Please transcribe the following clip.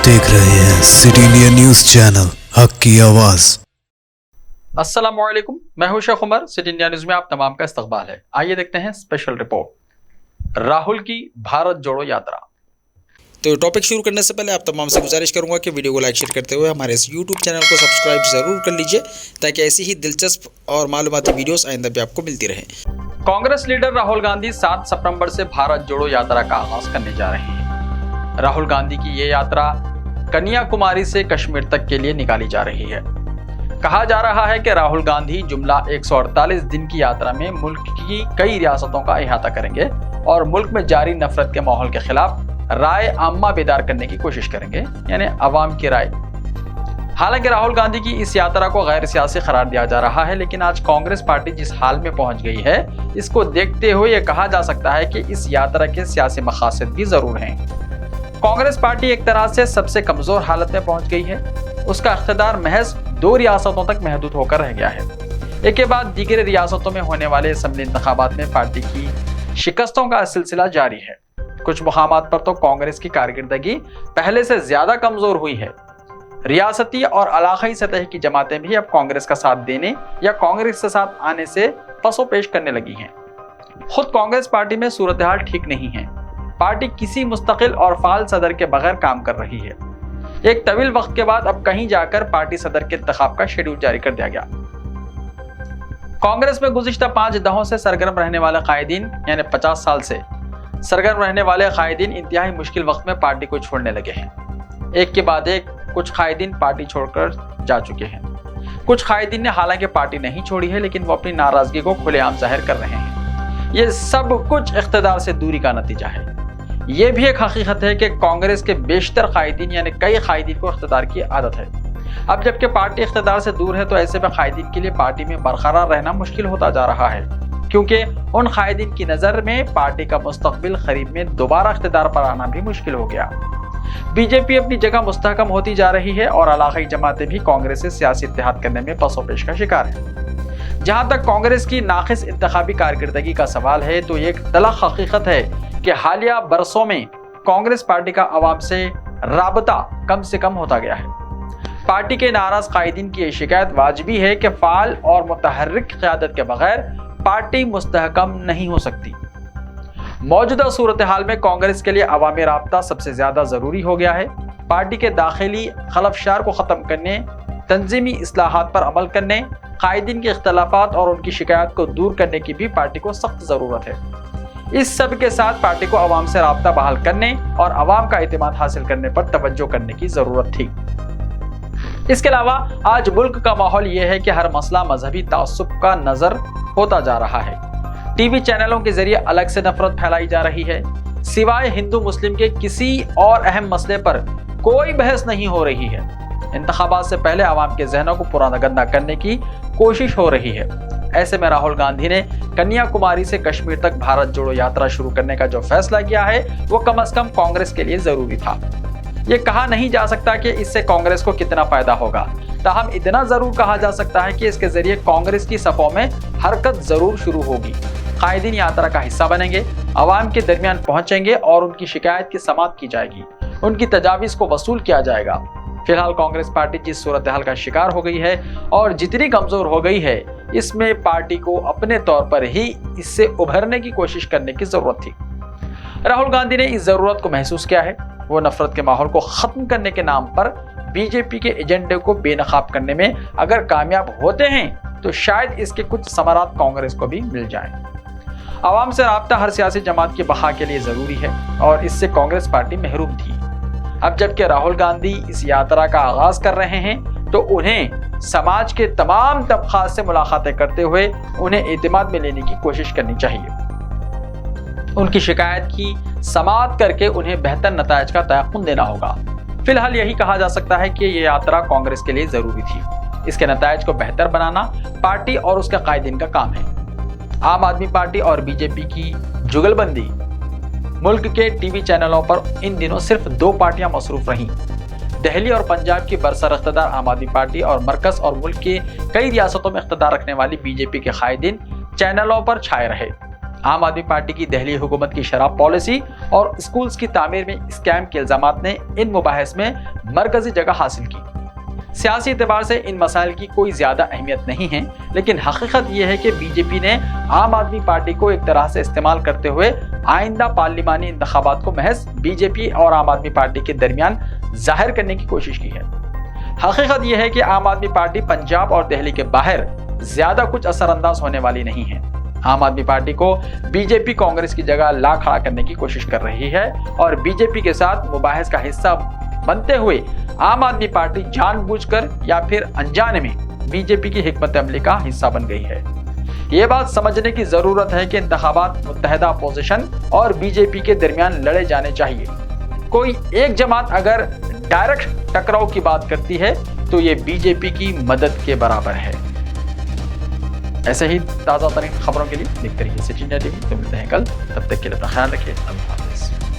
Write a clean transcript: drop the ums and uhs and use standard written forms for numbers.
देख रहे हैं सिटी इंडिया न्यूज चैनल, हक की आवाज। अस्सलाम वालेकुम, मैं हूं Sheikh Umar. City India News में आप तमाम का इस्तकबाल है। आइए देखते हैं स्पेशल रिपोर्ट, राहुल की भारत जोड़ो यात्रा। तो टॉपिक शुरू करने से पहले आप तमाम से गुजारिश करूंगा कि वीडियो को लाइक शेयर करते हुए हमारे इस यूट्यूब चैनल को सब्सक्राइब ज़रूर कर लीजिए, ताकि ऐसी ही दिलचस्प और मालूमाती वीडियोस आइंदा भी आपको मिलती रहे। कांग्रेस लीडर राहुल गांधी 7 सितंबर से भारत जोड़ो यात्रा का आगाज करने जा रहे हैं। राहुल गांधी की ये यात्रा कन्याकुमारी से कश्मीर तक के लिए निकाली जा रही है। कहा जा रहा है कि राहुल गांधी जुमला 148 दिन की यात्रा में मुल्क की कई रियासतों का अहाता करेंगे और मुल्क में जारी नफरत के माहौल के खिलाफ राय आम्मा बेदार करने की कोशिश करेंगे, यानी अवाम की राय। हालांकि राहुल गांधी की इस यात्रा को गैर सियासी करार दिया जा रहा है, लेकिन आज कांग्रेस पार्टी जिस हाल में पहुंच गई है, इसको देखते हुए यह कहा जा सकता है कि इस यात्रा के सियासी मकासद भी जरूर हैं। कांग्रेस पार्टी एक तरह से सबसे कमजोर हालत में पहुंच गई है। उसका इख्तियार महज 2 रियासतों तक महदूद होकर रह गया है। एक के बाद दीगर रियासतों में होने वाले असेंबली इंतखाबात में पार्टी की शिकस्तों का सिलसिला जारी है। कुछ मुकामात पर तो कांग्रेस की कारकर्दगी पहले से ज्यादा कमजोर हुई है। रियासती और इलाकाई सतह की जमातें भी अब कांग्रेस का साथ देने या कांग्रेस के साथ आने से पसोपेश करने लगी हैं। खुद कांग्रेस पार्टी में सूरत हाल ठीक नहीं है। पार्टी किसी मुस्तकिल और फाल सदर के बगैर काम कर रही है। एक तवील वक्त के बाद अब कहीं जाकर पार्टी सदर के इंतखाब का शेड्यूल जारी कर दिया गया। कांग्रेस में गुज़िश्ता 5 दहाकों से सरगर्म रहने वाले कायदीन, यानी 50 साल से सरगर्म रहने वाले कायदीन इंतहाई मुश्किल वक्त में पार्टी को छोड़ने लगे हैं। एक के बाद एक कुछ कायदीन पार्टी छोड़कर जा चुके हैं। कुछ कायदीन ने हालांकि पार्टी नहीं छोड़ी है, लेकिन वो अपनी नाराजगी को खुलेआम जाहिर कर रहे हैं। ये सब कुछ इख्तियार से दूरी का नतीजा है। ये भी एक हकीकत है कि कांग्रेस के बेशतर कायदीन, यानी कई कायदीन को इख्तियार की आदत है। अब जबकि पार्टी इख्तियार से दूर है, तो ऐसे में कायदीन के लिए पार्टी में बरकरार रहना मुश्किल होता जा रहा है, क्योंकि उन कायदीन की नज़र में पार्टी का मुस्तकबिल करीब में दोबारा इख्तियार पर आना भी मुश्किल हो गया। बीजेपी अपनी जगह मुस्तहकम होती जा रही है और इलाकाई जमातें भी कांग्रेस से सियासी इत्तेहाद करने में पसोपेश का शिकार है। जहां तक कांग्रेस की नाकिस इंतखाबी कारकर्दगी का सवाल है, तो ये एक तलख हकीकत है कि हालिया बरसों में कांग्रेस पार्टी का अवाम से राबता कम से कम होता गया है। पार्टी के नाराज कायदीन की यह शिकायत वाजिबी है कि फाल और मुतहर्रिक क़यादत के बगैर पार्टी मुस्तहकम नहीं हो सकती। मौजूदा सूरत हाल में कांग्रेस के लिए अवामी राबता सबसे ज्यादा जरूरी हो गया है। पार्टी के दाखिली खलफशार को खत्म करने, तंजीमी इस्लाहात पर अमल करने, कायदीन के इख्तलाफात और उनकी शिकायत को दूर करने की भी पार्टी को सख्त जरूरत है। इस सब के साथ पार्टी को अवाम से राब्ता बहाल करने और अवाम का एतमाद हासिल करने पर तवज्जो करने की जरूरत थी। इसके अलावा आज मुल्क का माहौल यह है कि हर मसला मजहबी तासुब का नजर होता जा रहा है। टीवी चैनलों के जरिए अलग से नफरत फैलाई जा रही है। सिवाय हिंदू मुस्लिम के किसी और अहम मसले पर कोई बहस नहीं हो रही है। इंतखाबात से पहले अवाम के जहनों को पुराना करने की कोशिश हो रही है। ऐसे में राहुल गांधी ने कन्याकुमारी से कश्मीर तक भारत जोड़ो यात्रा शुरू करने का जो फैसला किया है, वो कम से कम कांग्रेस के लिए जरूरी था। ये कहा नहीं जा सकता कि इससे कांग्रेस को कितना फायदा होगा, ताहम इतना जरूर कहा जा सकता है कि इसके जरिए कांग्रेस की सफों में हरकत जरूर शुरू होगी। कायदीन यात्रा का हिस्सा बनेंगे, अवाम के दरमियान पहुंचेंगे और उनकी शिकायत की समाअत की जाएगी, उनकी तजावीज़ को वसूल किया जाएगा। फिलहाल कांग्रेस पार्टी जिस सूरत हाल का शिकार हो गई है और जितनी कमजोर हो गई है, इसमें पार्टी को अपने तौर पर ही इससे उभरने की कोशिश करने की जरूरत थी। राहुल गांधी ने इस जरूरत को महसूस किया है। वो नफरत के माहौल को खत्म करने के नाम पर बीजेपी के एजेंडे को बेनकाब करने में अगर कामयाब होते हैं, तो शायद इसके कुछ समारात कांग्रेस को भी मिल जाएं। अवाम से राब्ता हर सियासी जमात की बहा के लिए जरूरी है और इससे कांग्रेस पार्टी महरूम थी। अब जबकि राहुल गांधी इस यात्रा का आगाज कर रहे हैं, तो उन्हें समाज के तमाम तबकात से मुलाकातें करते हुए उन्हें एतमाद में लेने की कोशिश करनी चाहिए। उनकी शिकायत की समाअत करके उन्हें बेहतर नतायज का तयक़ुन देना होगा। फिलहाल यही कहा जा सकता है कि ये यात्रा कांग्रेस के लिए जरूरी थी। इसके नतायज को बेहतर बनाना पार्टी और उसके कायदीन का काम है। आम आदमी पार्टी और बीजेपी की जुगलबंदी, मुल्क के टीवी चैनलों पर इन दिनों सिर्फ 2 पार्टियां मसरूफ रहीं। दिल्ली और पंजाब की बरसर इख्तियार आम आदमी पार्टी और मरकज और मुल्क के कई रियासतों में इख्तियार रखने वाली बीजेपी के कायदीन चैनलों पर छाए रहे। आम आदमी पार्टी की दहली हुकूमत की शराब पॉलिसी और स्कूल्स की तामीर में स्कैम के इल्जामात ने इन मुबाहिस में मरकजी जगह हासिल की। सियासी एतबार से इन मसाइल की कोई ज़्यादा अहमियत नहीं है, लेकिन हकीकत यह है कि बीजेपी ने आम आदमी पार्टी को एक तरह से इस्तेमाल करते हुए आइंदा पार्लिमानी इंतखाबात को महज बीजेपी और आम आदमी पार्टी के दरमियान जाहिर करने की कोशिश की है। हकीकत यह है कि आम आदमी पार्टी पंजाब और दिल्ली के बाहर ज़्यादा कुछ असरअंदाज होने वाली नहीं है। आम आदमी पार्टी को बीजेपी कांग्रेस की जगह ला खड़ा करने की कोशिश कर रही है और बीजेपी के साथ मुबाहिस का हिस्सा बनते हुए आम आदमी पार्टी जानबूझकर या फिर अनजाने में बीजेपी की हिकमत अमली का हिस्सा बन गई है। ये बात समझने की जरूरत है कि इंतखाबात मुत्तहिदा अपोजिशन और बीजेपी के दरमियान लड़े जाने चाहिए। कोई एक जमात अगर डायरेक्ट टकराव की बात करती है तो ये बीजेपी की मदद के बराबर है। ऐसे ही ताज़ा तरीन खबरों के लिए देखते रहिए सचिन टीवी। तो मिलते हैं कल, तब तक के लिए अपना ख्याल रखिए। अल्लाह हाफ़िज़।